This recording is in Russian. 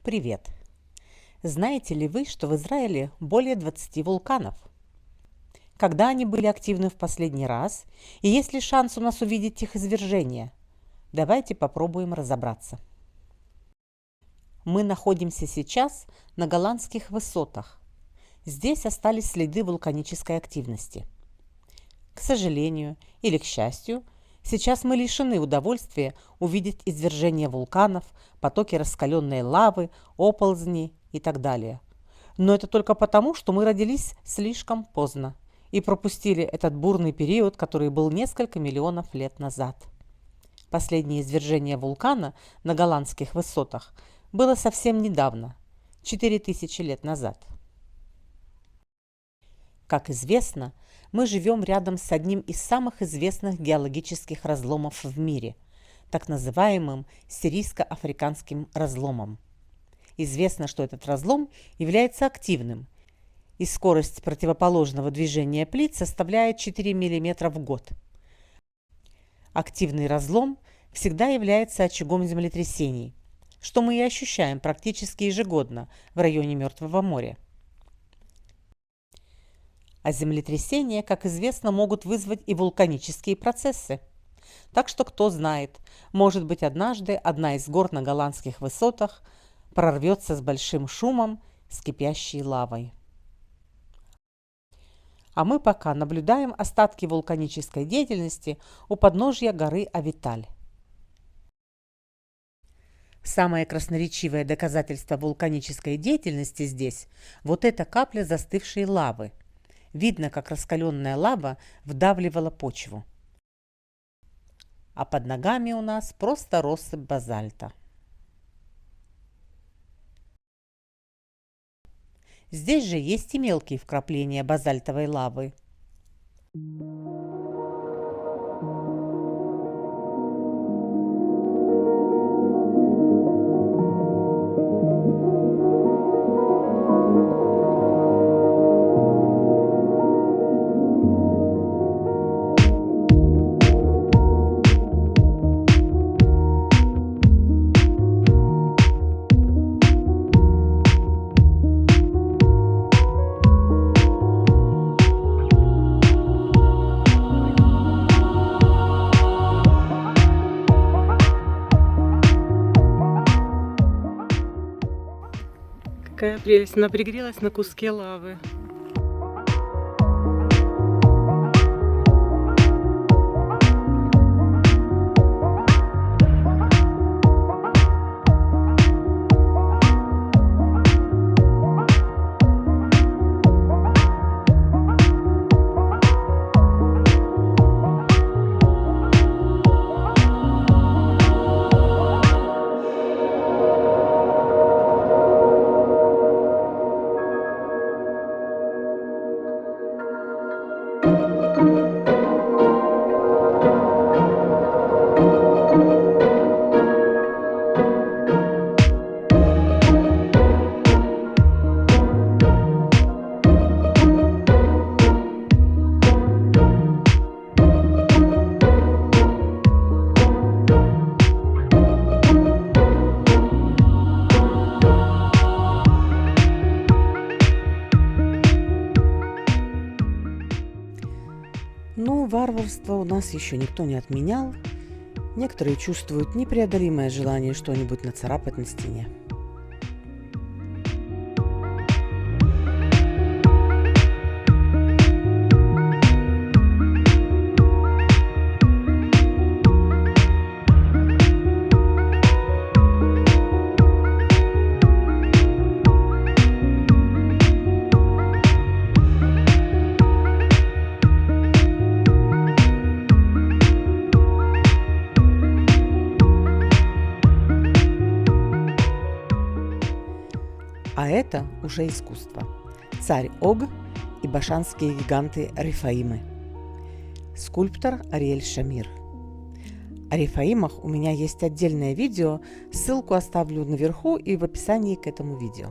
Привет! Знаете ли вы, что в Израиле более 20 вулканов? Когда они были активны в последний раз? И есть ли шанс у нас увидеть их извержение? Давайте попробуем разобраться. Мы находимся сейчас на Голландских высотах. Здесь остались следы вулканической активности. К сожалению или к счастью, сейчас мы лишены удовольствия увидеть извержение вулканов, потоки раскаленной лавы, оползни и так далее. Но это только потому, что мы родились слишком поздно и пропустили этот бурный период, который был несколько миллионов лет назад. Последнее извержение вулкана на Голландских высотах было совсем недавно, 4000 лет назад. Как известно, мы живем рядом с одним из самых известных геологических разломов в мире, так называемым Сирийско-Африканским разломом. Известно, что этот разлом является активным, и скорость противоположного движения плит составляет 4 мм в год. Активный разлом всегда является очагом землетрясений, что мы и ощущаем практически ежегодно в районе Мертвого моря. А землетрясения, как известно, могут вызвать и вулканические процессы. Так что, кто знает, может быть, однажды одна из гор на голландских высотах прорвется с большим шумом, с кипящей лавой. А мы пока наблюдаем остатки вулканической деятельности у подножья горы Авиталь. Самое красноречивое доказательство вулканической деятельности здесь – вот эта капля застывшей лавы. Видно, как раскаленная лава вдавливала почву. А под ногами у нас просто россыпь базальта. Здесь же есть и мелкие вкрапления базальтовой лавы. Какая прелесть, она пригрелась на куске лавы. Ну, варварство у нас еще никто не отменял. Некоторые чувствуют непреодолимое желание что-нибудь нацарапать на стене. А это уже искусство. Царь Ог и башанские гиганты Рифаимы. Скульптор Ариэль Шамир. О Рифаимах у меня есть отдельное видео, ссылку оставлю наверху и в описании к этому видео.